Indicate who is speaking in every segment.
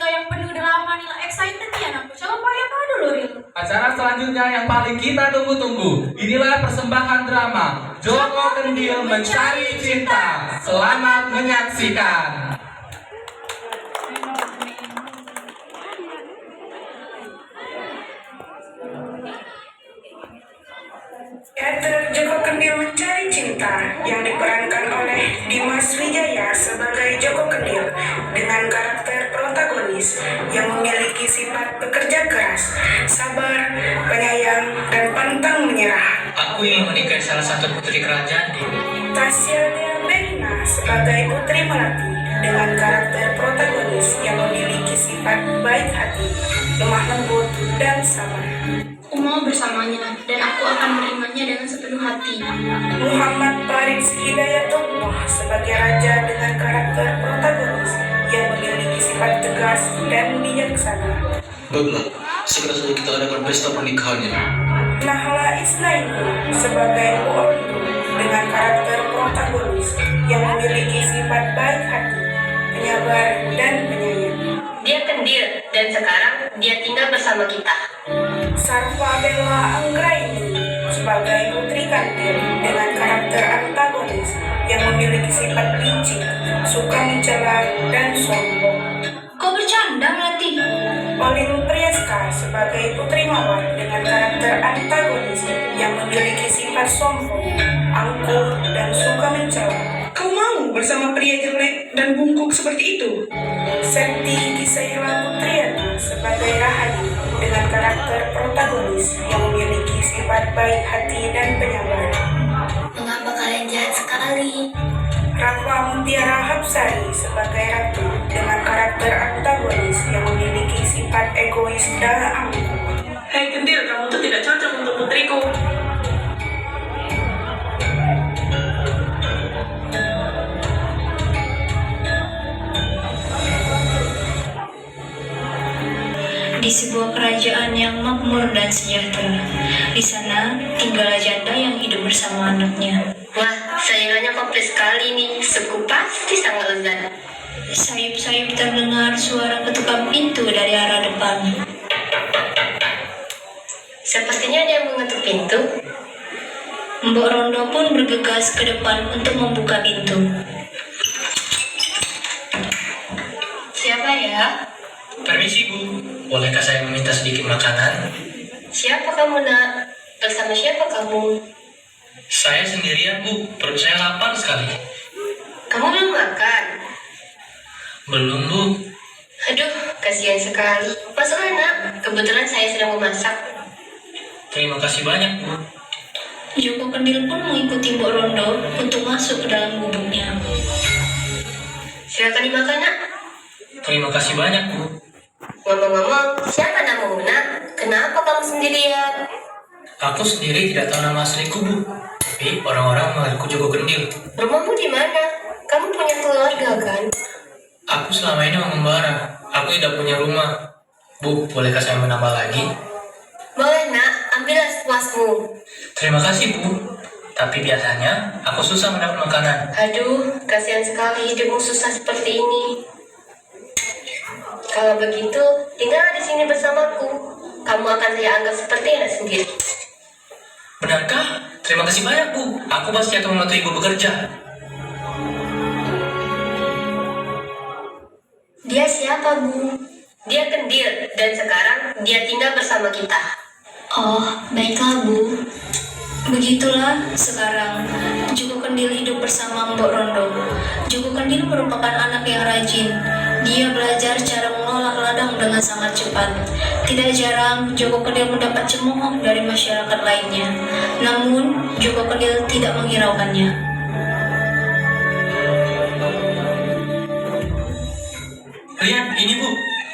Speaker 1: cerita yang penuh drama nih lah, excited ya anakku. Coba apa dulu Ril?
Speaker 2: Acara selanjutnya yang paling kita tunggu-tunggu. Inilah persembahan drama Joko Kendil Mencari Cinta. Selamat menyaksikan.
Speaker 3: Teater Joko Kendil Mencari Cinta yang diperankan oleh Dimas Wijaya sebagai Joko Kendil dengan karakter protagonis yang memiliki sifat pekerja keras, sabar, penyayang, dan pantang menyerah.
Speaker 4: Aku ingin menikahi salah satu putri kerajaan.
Speaker 3: Tasya Dea Berina sebagai Putri Melati dengan karakter protagonis yang memiliki sifat baik hati, lemah lembut, dan sabar.
Speaker 1: Aku mau bersamanya dan aku akan menerimanya dengan sepenuh hati.
Speaker 3: Muhammad Faris Hidayatullah sebagai raja dengan karakter protagonis yang memiliki sifat tegas dan bijaksana.
Speaker 4: Baiklah, segera saja kita adakan pesta pernikahannya.
Speaker 3: Nahla Isnaini sebagai Bu Ordu dengan karakter protagonis yang memiliki sifat baik hati, penyabar, dan penyayang.
Speaker 5: Dia kendil dan sekarang dia tinggal bersama kita.
Speaker 3: Sarfa Bella Anggraini sebagai Putri Kantil dengan karakter antagonis yang memiliki sifat licik, suka mencela, dan sombong.
Speaker 1: Kau bercanda Melati?
Speaker 3: Olin Priyaska sebagai Putri Mawar dengan karakter antagonis yang memiliki sifat sombong, angkuh, dan suka mencela.
Speaker 6: Kau mau bersama pria jelek dan bungkuk seperti itu?
Speaker 3: Septi Gisaila Putriana sebagai Rahayu dengan karakter protagonis yang memiliki sifat baik hati dan penyabar.
Speaker 5: Mengapa kalian jahat sekali?
Speaker 3: Rafa Mutiara Hapsari sebagai Ratu dengan karakter antagonis yang memiliki sifat egois dan angkuh.
Speaker 6: Hei Kendil, kamu tuh tidak cocok untuk putriku.
Speaker 7: Di sebuah kerajaan yang makmur dan sejahtera. Di sana tinggallah janda yang hidup bersama anaknya.
Speaker 5: Wah, sayangannya komplit sekali nih. Suku pasti sangat lezat.
Speaker 7: Sayup-sayup terdengar suara ketukan pintu dari arah depan.
Speaker 5: Sepertinya dia mengetuk pintu.
Speaker 7: Mbok Rondo pun bergegas ke depan untuk membuka pintu.
Speaker 5: Siapa ya?
Speaker 4: Permisi Bu, bolehkah saya meminta sedikit makanan?
Speaker 5: Siapa kamu nak? Bersama siapa kamu?
Speaker 4: Saya sendirian Bu, perut saya lapar sekali.
Speaker 5: Kamu belum makan?
Speaker 4: Belum Bu.
Speaker 5: Aduh, kasihan sekali. Masuklah nak, kebetulan saya sedang memasak.
Speaker 4: Terima kasih banyak Bu.
Speaker 7: Joko Kendil pun mengikuti Mbok Rondo untuk masuk ke dalam gubuknya.
Speaker 5: Silakan dimakan nak.
Speaker 4: Terima kasih banyak Bu.
Speaker 5: Ngomong-ngomong, siapa namamu nak? Kenapa kamu sendirian?
Speaker 4: Aku sendiri tidak tahu nama asliku Bu, tapi orang-orang mengenalku Joko Kendil.
Speaker 5: Rumahmu di mana? Kamu punya keluarga kan?
Speaker 4: Aku selama ini mengembara. Aku tidak punya rumah. Bu, bolehkah saya menambah lagi?
Speaker 5: Boleh nak, ambillah sepuasmu.
Speaker 4: Terima kasih Bu. Tapi biasanya aku susah mendapat makanan.
Speaker 5: Aduh, kasihan sekali hidupmu susah seperti ini. Kalau begitu, tinggallah di sini bersamaku. Kamu akan saya anggap seperti anak sendiri.
Speaker 4: Benarkah? Terima kasih banyak Bu. Aku pasti akan membantu Ibu bekerja.
Speaker 5: Dia siapa Bu? Dia kendil dan sekarang dia tinggal bersama kita.
Speaker 7: Oh, baiklah Bu. Begitulah sekarang Joko Kendil hidup bersama Mbok Rondo. Joko Kendil merupakan anak yang rajin. Dia belajar cara mengolah ladang dengan sangat cepat. Tidak jarang Joko Kendil mendapat cemooh dari masyarakat lainnya. Namun Joko Kendil tidak menghiraukannya.
Speaker 4: Lihat ini Bu,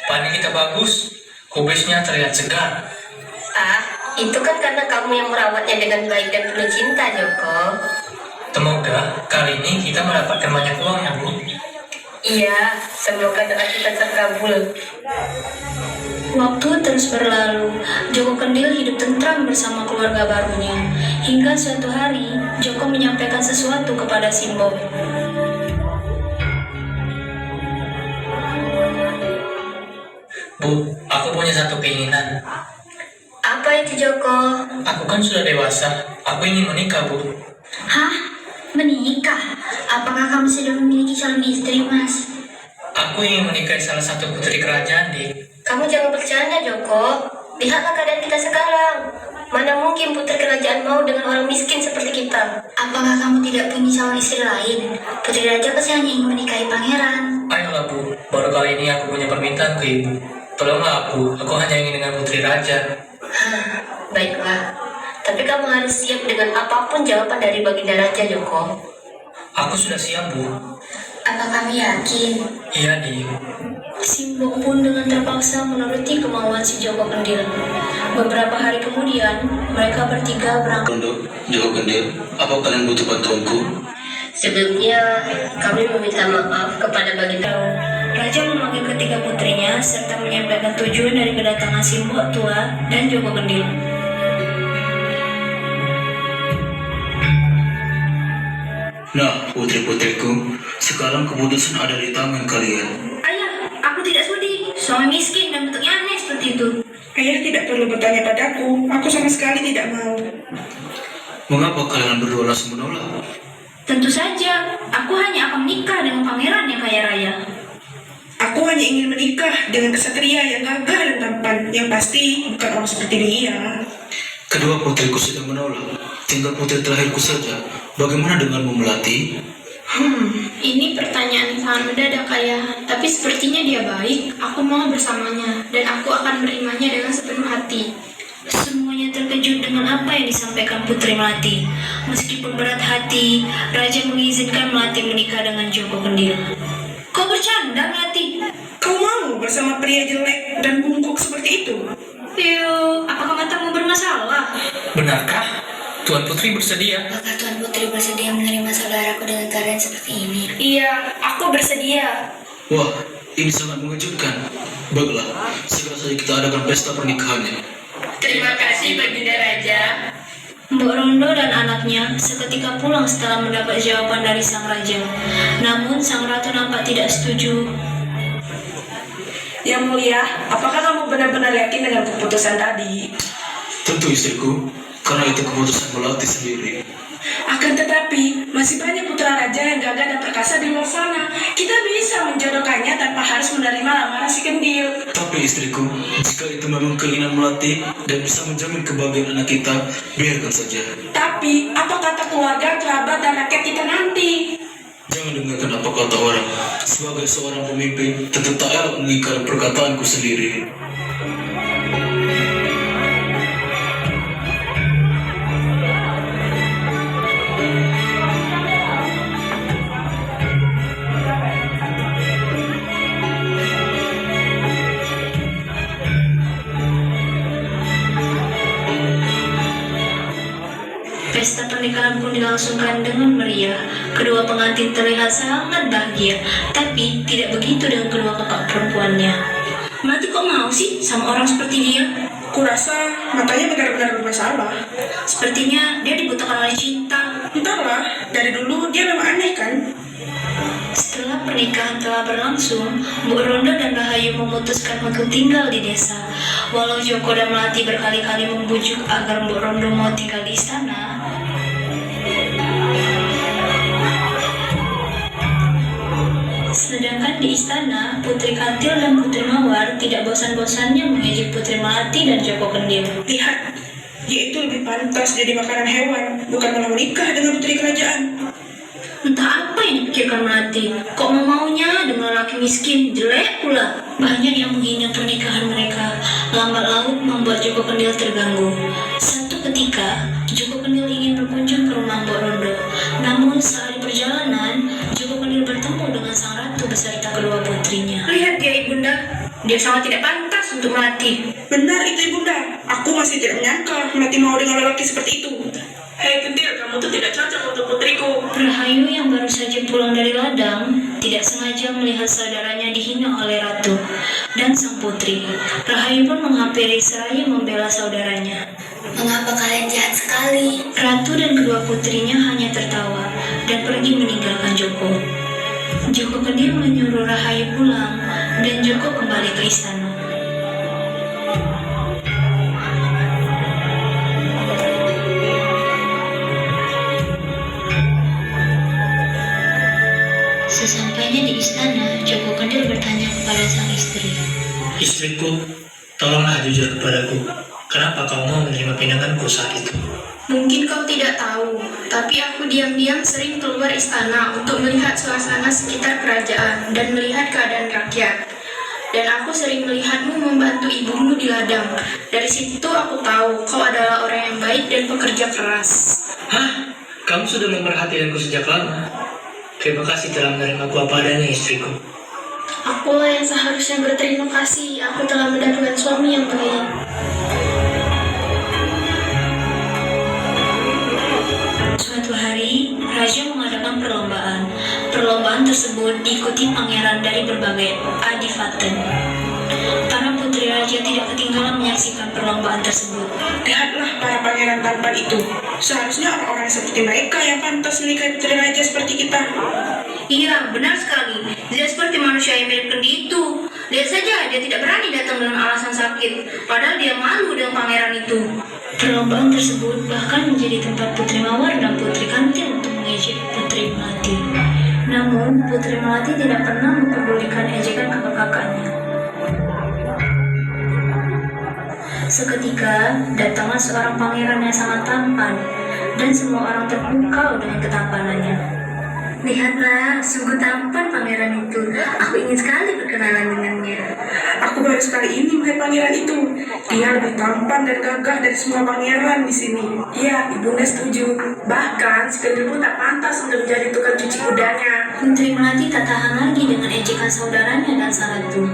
Speaker 4: panen kita bagus. Kubisnya terlihat segar.
Speaker 5: Ah, itu kan karena kamu yang merawatnya dengan baik dan penuh cinta, Joko.
Speaker 4: Semoga kali ini kita mendapatkan banyak uang ya Bu.
Speaker 5: Iya, semoga doa kita terkabul.
Speaker 7: Waktu terus berlalu, Joko Kendil hidup tentram bersama keluarga barunya. Hingga suatu hari, Joko menyampaikan sesuatu kepada Simbo.
Speaker 4: Bu, aku punya satu keinginan.
Speaker 5: Apa itu Joko?
Speaker 4: Aku kan sudah dewasa. Aku ingin menikah, Bu.
Speaker 7: Hah? Menikah? Apakah kamu sudah memiliki calon istri, Mas?
Speaker 4: Aku ingin menikahi salah satu putri kerajaan, Dik.
Speaker 5: Kamu jangan bercanda Joko. Lihatlah keadaan kita sekarang. Mana mungkin putri kerajaan mau dengan orang miskin seperti kita?
Speaker 7: Apakah kamu tidak punya calon istri lain? Putri raja pasti hanya ingin menikahi pangeran.
Speaker 4: Ayolah, Bu. Baru kali ini aku punya permintaan ke Ibu. Tolonglah aku hanya ingin dengan putri raja.
Speaker 5: Baiklah. Tapi kamu harus siap dengan apapun jawaban dari Baginda Raja Joko.
Speaker 4: Aku sudah siap, Bu.
Speaker 7: Apa kamu yakin?
Speaker 4: Iya, Dik.
Speaker 7: Simbok pun dengan terpaksa menuruti kemauan si Joko Kendil. Beberapa hari kemudian, mereka bertiga berangkat.
Speaker 8: Rondo, Joko Kendil, apa kalian butuh bantuanku?
Speaker 5: Sebelumnya, kami meminta maaf kepada Baginda.
Speaker 7: Raja memanggil ketiga putrinya serta menyampaikan tujuan dari kedatangan Simbok tua dan Joko Kendil.
Speaker 8: Nah, putri-putriku, sekarang keputusan ada di tangan kalian.
Speaker 7: Ayah, aku tidak sudi. Suami miskin dan bentuknya aneh seperti itu.
Speaker 3: Ayah tidak perlu bertanya padaku, aku sama sekali tidak mau.
Speaker 8: Mengapa kalian berdua langsung menolak?
Speaker 7: Tentu saja, aku hanya akan menikah dengan pangeran yang kaya raya.
Speaker 3: Aku hanya ingin menikah dengan kesatria yang gagah dan tampan, yang pasti bukan orang seperti dia.
Speaker 8: Kedua putriku sudah menolak, tinggal putri terakhirku saja. Bagaimana denganmu, Melati?
Speaker 1: Ini pertanyaan sangat mendadak, Ayah. Tapi sepertinya dia baik. Aku mau bersamanya dan aku akan menerimanya dengan sepenuh hati.
Speaker 7: Semuanya terkejut dengan apa yang disampaikan Putri Melati. Meskipun berat hati, Raja mengizinkan Melati menikah dengan Joko Kendil. Kau bercanda, Melati?
Speaker 3: Kau mau bersama pria jelek dan bungkuk seperti itu?
Speaker 7: Yo, apakah matamu bermasalah?
Speaker 4: Benarkah? Tuan Putri bersedia?
Speaker 7: Apakah Tuan Putri bersedia menerima saudaraku dengan keadaan seperti ini?
Speaker 1: Iya, aku bersedia.
Speaker 8: Wah, ini sangat mengejutkan. Baiklah, segera saja kita adakan pesta pernikahannya.
Speaker 1: Terima kasih, Baginda Raja.
Speaker 7: Mbok Rondo dan anaknya seketika pulang setelah mendapat jawaban dari sang raja. Namun sang ratu nampak tidak setuju.
Speaker 6: Yang mulia, apakah kamu benar-benar yakin dengan keputusan tadi?
Speaker 8: Tentu istriku, karena itu keputusan Melati sendiri.
Speaker 6: Akan tetapi, masih banyak putra raja yang gagah dan perkasa di luar sana. Kita bisa menjodohkannya tanpa harus menerima lamaran si Kendil.
Speaker 8: Tapi istriku, jika itu memang keinginan Melati dan bisa menjamin kebahagiaan anak kita, biarkan saja.
Speaker 6: Tapi, apa kata keluarga, kerabat, dan rakyat kita nanti?
Speaker 8: Jangan dengarkan apa kata orang. Sebagai seorang pemimpin, tentu tak elok mengingkari perkataanku sendiri.
Speaker 7: Pesta pernikahan pun dilangsungkan dengan meriah. Kedua pengantin terlihat sangat bahagia, tapi tidak begitu dengan kedua kakak perempuannya. Melati kok mau sih sama orang seperti dia?
Speaker 3: Kurasa matanya benar-benar bermasalah.
Speaker 7: Sepertinya dia dibutakan oleh cinta.
Speaker 3: Entahlah, dari dulu dia memang aneh kan?
Speaker 7: Setelah pernikahan telah berlangsung, Mbok Rondo dan Rahayu memutuskan untuk tinggal di desa. Walau Joko dan Melati berkali-kali membujuk agar Mbok Rondo mau tinggal di istana, sedangkan di istana, Putri Kantil dan Putri Mawar tidak bosan-bosannya mengejek Putri Melati dan Joko Kendil.
Speaker 3: Lihat, dia itu lebih pantas jadi makanan hewan, bukan malah menikah dengan putri kerajaan.
Speaker 7: Entah apa yang dipikirkan Melati, kok maunya dengan laki miskin, jelek pula. Banyak yang menghina pernikahan mereka. Lambat laun membuat Joko Kendil terganggu. Satu ketika, Joko Kendil ingin berkunjung ke rumah Mbok Rondo. Namun saat di perjalanan, Joko Kendil bertemu dengan sang ratu beserta kedua putrinya.
Speaker 1: Lihat dia, Ibunda. Dia sangat tidak pantas untuk Melati.
Speaker 3: Benar itu ibunda, aku masih tidak menyangka Melati mau dengan lelaki seperti itu.
Speaker 6: Hei Kendil, kamu tuh tidak cocok untuk putriku.
Speaker 7: Rahayu yang baru saja pulang dari ladang tidak sengaja melihat saudaranya dihina oleh ratu dan sang putri. Rahayu pun menghampiri seraya membela saudaranya.
Speaker 5: Mengapa kalian jahat sekali?
Speaker 7: Ratu dan kedua putrinya hanya tertawa dan pergi meninggalkan Joko. Joko Kendil menyuruh Rahayu pulang dan Joko kembali ke istana.
Speaker 4: Istriku, tolonglah jujur kepadaku. Kenapa kau mau menerima pinanganku saat itu?
Speaker 1: Mungkin kau tidak tahu, tapi aku diam-diam sering keluar istana untuk melihat suasana sekitar kerajaan dan melihat keadaan rakyat. Dan aku sering melihatmu membantu ibumu di ladang. Dari situ aku tahu kau adalah orang yang baik dan pekerja keras.
Speaker 4: Hah? Kamu sudah memperhatikanku sejak lama. Terima kasih telah menerimaku apa adanya, istriku.
Speaker 1: Akulah yang seharusnya berterima kasih. Aku telah mendapatkan suami yang baik.
Speaker 7: Suatu hari, Raja mengadakan perlombaan. Perlombaan tersebut diikuti pangeran dari berbagai adipaten. Para putri raja tidak ketinggalan menyaksikan perlombaan tersebut.
Speaker 3: Lihatlah para pangeran tampan itu. Seharusnya orang-orang seperti mereka yang pantas menikahi putri raja seperti kita.
Speaker 7: Iya, benar sekali. Dia seperti manusia yang mirip kendi itu. Lihat saja, dia tidak berani datang dengan alasan sakit. Padahal dia malu dengan pangeran itu. Perlombaan tersebut bahkan menjadi tempat Putri Mawar dan Putri Kantil untuk mengejek Putri Melati. Namun, Putri Melati tidak pernah memperdulikan ejekan kakak-kakaknya. Seketika, datanglah seorang pangeran yang sangat tampan, dan semua orang terpukau dengan ketampanannya. Lihatlah, sungguh tampan pangeran itu. Aku ingin sekali berkenalan dengannya.
Speaker 3: Aku baru sekali ini melihat pangeran itu. Dia lebih tampan dan gagah dari semua pangeran di sini. Iya, ibunda setuju. Bahkan si Kendil pun tak pantas untuk menjadi tukang cuci kudanya.
Speaker 7: Putri Melati tak tahan lagi dengan ejekan saudaranya dan Salatu.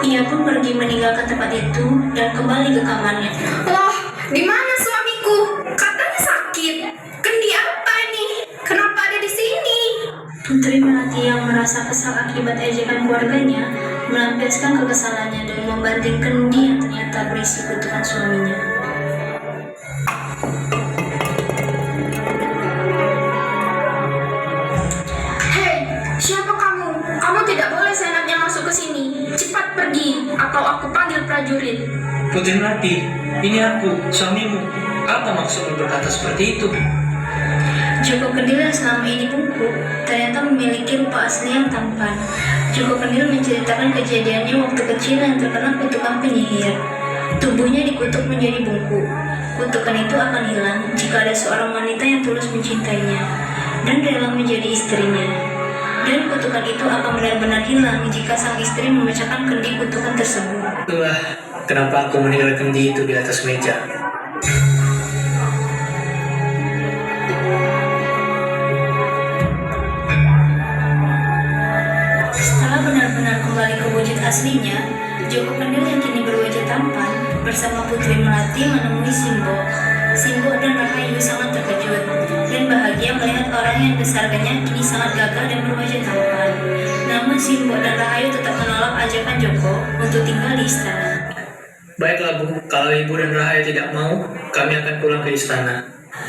Speaker 7: Ia pun pergi meninggalkan tempat itu dan kembali ke kamarnya.
Speaker 1: Loh, di mana suamiku? Katanya sakit. Kendi apa nih? Kenapa ada di sini?
Speaker 7: Putri Melati yang merasa kesal akibat ejekan keluarganya melampiaskan kekesalannya dan membanting kendi yang ternyata berisi kutukan suaminya.
Speaker 1: Hei, siapa kamu? Kamu tidak boleh seenaknya masuk ke sini. Cepat pergi, atau aku panggil prajurit.
Speaker 4: Putri Melati, ini aku, suamimu. Apa maksudmu berkata seperti itu?
Speaker 7: Joko Kendil yang selama ini bungkuk ternyata memiliki rupa asli yang tampan. Joko Kendil menceritakan kejadiannya waktu kecil yang terkena kutukan penyihir. Tubuhnya dikutuk menjadi bungkuk. Kutukan itu akan hilang jika ada seorang wanita yang tulus mencintainya dan rela menjadi istrinya. Dan kutukan itu akan benar-benar hilang jika sang istri memecahkan kendi kutukan tersebut.
Speaker 4: Itulah kenapa aku meninggal kendi itu di atas meja.
Speaker 7: Setelah benar-benar kembali ke wujud aslinya, Joko Kendil yang kini berwajah tampan bersama Putri Melati menemui Simbo. Simbo dan Rahayu sangat terkejut dan bahagia melihat orang yang besarnya kini sangat gagah dan berwajah tampan. Namun Simbo dan Rahayu tetap menolak ajakan Joko untuk tinggal di istana.
Speaker 4: Baiklah Bu, kalau Ibu dan Rahayu tidak mau, kami akan pulang ke istana.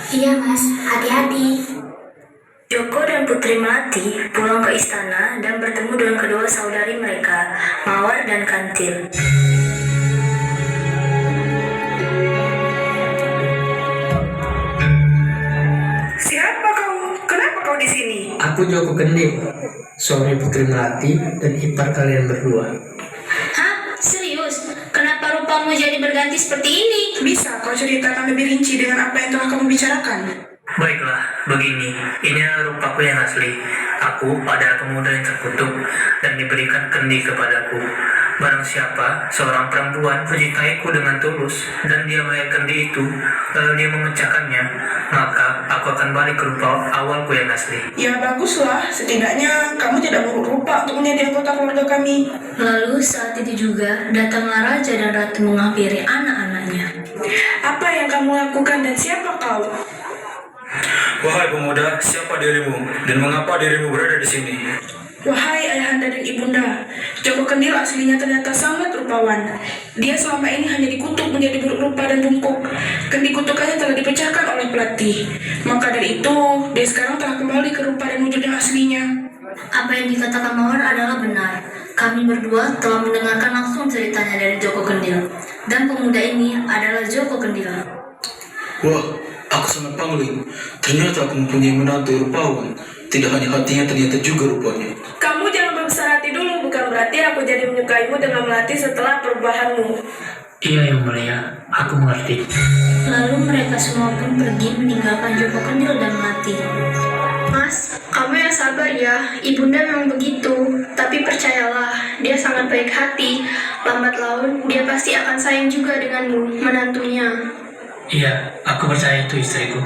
Speaker 7: Iya mas, hati-hati. Joko dan Putri Melati pulang ke istana dan bertemu dengan kedua saudari mereka, Mawar dan Kantil.
Speaker 3: Siapa kamu? Kenapa kau di sini?
Speaker 4: Aku Joko Kendil, suami Putri Melati dan ipar kalian berdua.
Speaker 7: Hah? Serius? Kenapa rupamu jadi berganti seperti ini?
Speaker 3: Bisa kau ceritakan lebih rinci dengan apa yang telah kamu bicarakan?
Speaker 4: Baiklah, begini. Ini adalah rupaku yang asli. Aku adalah pemuda yang terkutuk dan diberikan kendi kepadaku. Barang siapa, seorang perempuan mencintaiku dengan tulus dan dia melihat kendi itu, lalu dia memecahkannya, maka aku akan balik ke rupa awalku yang asli.
Speaker 3: Ya baguslah, setidaknya kamu tidak buruk rupa untuk menjadi anggota keluarga kami.
Speaker 7: Lalu saat itu juga datanglah raja dan ratu menghampiri anak-anaknya.
Speaker 3: Apa yang kamu lakukan dan siapa kau?
Speaker 8: Wahai pemuda, siapa dirimu dan mengapa dirimu berada di sini?
Speaker 3: Wahai ayahanda dan ibunda, Joko Kendil aslinya ternyata sangat rupawan. Dia selama ini hanya dikutuk menjadi buruk rupa dan bungkuk. Kendi kutukannya telah dipecahkan oleh pelatih. Maka dari itu, dia sekarang telah kembali ke rupa dan wujud yang aslinya.
Speaker 7: Apa yang dikatakan Mawar adalah benar. Kami berdua telah mendengarkan langsung ceritanya dari Joko Kendil. Dan pemuda ini adalah Joko Kendil.
Speaker 8: Wah, aku sangat pangling. Ternyata aku mempunyai menantu rupawan. Tidak hanya hatinya, ternyata juga rupanya.
Speaker 3: Kamu jangan berbesar hati dulu, bukan
Speaker 6: berarti aku jadi menyukaimu dengan Melati setelah perubahanmu.
Speaker 4: Iya yang mulia, aku mengerti.
Speaker 7: Lalu mereka semua pun pergi meninggalkan Joko Kendil dan Melati.
Speaker 1: Mas, kamu yang sabar ya. Ibunda memang begitu. Tapi percayalah, dia sangat baik hati. Lambat laun, dia pasti akan sayang juga denganmu, menantunya.
Speaker 4: Iya, aku percaya itu istriku.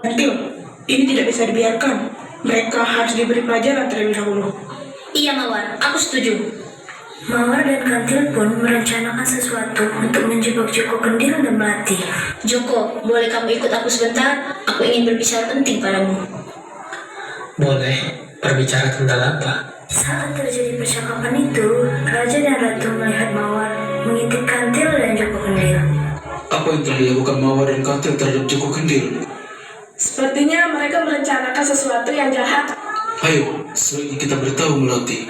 Speaker 6: Kantil, ini tidak bisa dibiarkan. Mereka harus diberi pelajaran terlebih dahulu.
Speaker 7: Iya Mawar, aku setuju.
Speaker 5: Mawar dan Kantil pun merencanakan sesuatu untuk menjebak Joko Kendil dan Melati.
Speaker 7: Joko, boleh kamu ikut aku sebentar? Aku ingin berbicara penting padamu.
Speaker 4: Boleh, berbicara tentang apa?
Speaker 5: Saat terjadi percakapan itu, Raja dan Ratu melihat Mawar mengintip Kantil dan Joko Kendil.
Speaker 8: Apa yang telah dilakukan Mawar dan Kantil terhadap Joko Kendil?
Speaker 6: Sepertinya mereka merencanakan sesuatu yang jahat.
Speaker 8: Ayo, sebaiknya kita beritahu Melati.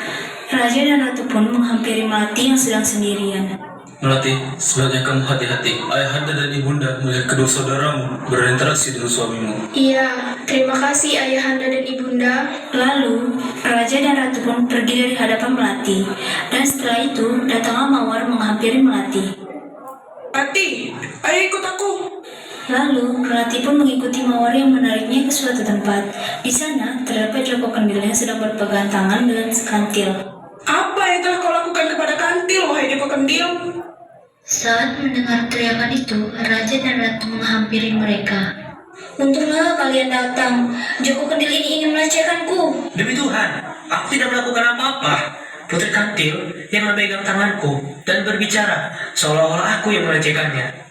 Speaker 7: Raja dan Ratu pun menghampiri Melati yang sedang sendirian.
Speaker 8: Melati, sebaiknya kamu hati-hati. Ayahanda dan ibunda melihat kedua saudaramu berinteraksi dengan suamimu.
Speaker 1: Iya, terima kasih ayahanda dan ibunda.
Speaker 7: Lalu, Raja dan Ratu pun pergi dari hadapan Melati. Dan setelah itu, datanglah Mawar menghampiri Melati.
Speaker 6: Melati, ayo ikut aku.
Speaker 7: Lalu, Melati pun mengikuti Mawar yang menariknya ke suatu tempat. Di sana, terdapat Joko Kendil yang sedang berpegang tangan dengan Kantil.
Speaker 6: Apa yang telah kau lakukan kepada Kantil, wahai Joko Kendil?
Speaker 7: Saat mendengar teriakan itu, Raja dan Ratu menghampiri mereka. Untunglah kalian datang. Joko Kendil ini ingin melecehkanku.
Speaker 4: Demi Tuhan, aku tidak melakukan apa-apa. Putri Kantil yang memegang tanganku dan berbicara seolah-olah aku yang melecehkannya.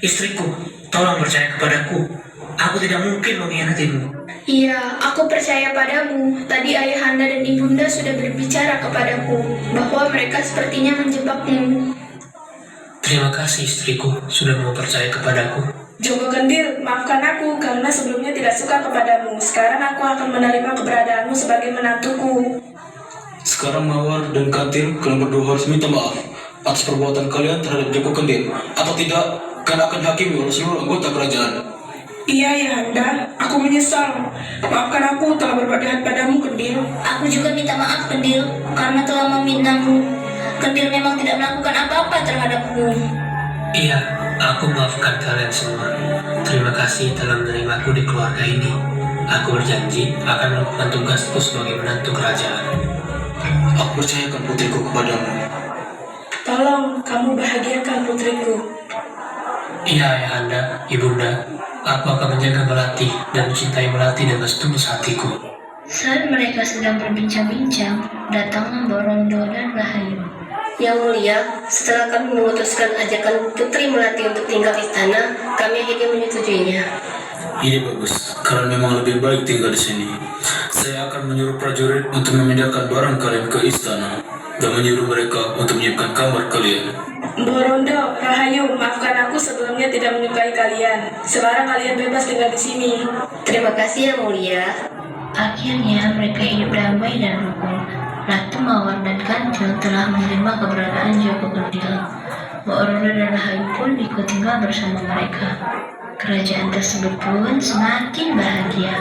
Speaker 4: Istriku, tolong percaya kepadaku. Aku tidak mungkin mengkhianatimu.
Speaker 1: Iya, aku percaya padamu. Tadi ayahanda dan ibunda sudah berbicara kepadaku bahwa mereka sepertinya menjebakmu.
Speaker 4: Terima kasih istriku sudah mau percaya kepadaku.
Speaker 6: Joko Kendil, maafkan aku karena sebelumnya tidak suka kepadamu. Sekarang aku akan menerima keberadaanmu sebagai menantuku.
Speaker 8: Sekarang Mawar dan Kantil, kalian berdua harus minta maaf atas perbuatan kalian terhadap Joko Kendil. Atau tidak, kalian akan hakimi oleh seluruh anggota kerajaan.
Speaker 6: Iya ya Anda, aku menyesal. Maafkan aku telah berbuat jahat padamu, Kendil.
Speaker 7: Aku juga minta maaf, Kendil, karena telah memintamu. Kendil memang tidak melakukan apa-apa terhadapku.
Speaker 4: Iya, aku maafkan kalian semua. Terima kasih telah menerimaku di keluarga ini. Aku berjanji akan melakukan tugasku sebagai menantu kerajaan.
Speaker 8: Aku percayakan putriku kepadamu.
Speaker 6: Tolong, kamu bahagiakan putriku.
Speaker 4: Iya ayahanda, ibunda. Aku akan menjaga Melati dan mencintai Melati dengan setulus hatiku.
Speaker 7: Saat mereka sedang berbincang-bincang, datanglah Borondo dan Rahayu.
Speaker 5: Yang mulia, setelah kami memutuskan ajakan Putri Melati untuk tinggal di istana, kami akhirnya menyetujuinya.
Speaker 8: Ini bagus, karena memang lebih baik tinggal di sini. Saya akan menyuruh prajurit untuk memindahkan barang kalian ke istana dan menyuruh mereka untuk menyiapkan kamar kalian.
Speaker 6: Borondo, Rahayu, maafkan aku sebelumnya tidak menyukai kalian. Sekarang kalian bebas tinggal di sini.
Speaker 5: Terima kasih yang mulia.
Speaker 7: Akhirnya mereka hidup damai dan rukun. Ratu Mawar dan Kantil telah menerima keberadaan Joko Kendil. Borondo dan Rahayu pun ikut tinggal bersama mereka. Kerajaan tersebut pun semakin bahagia.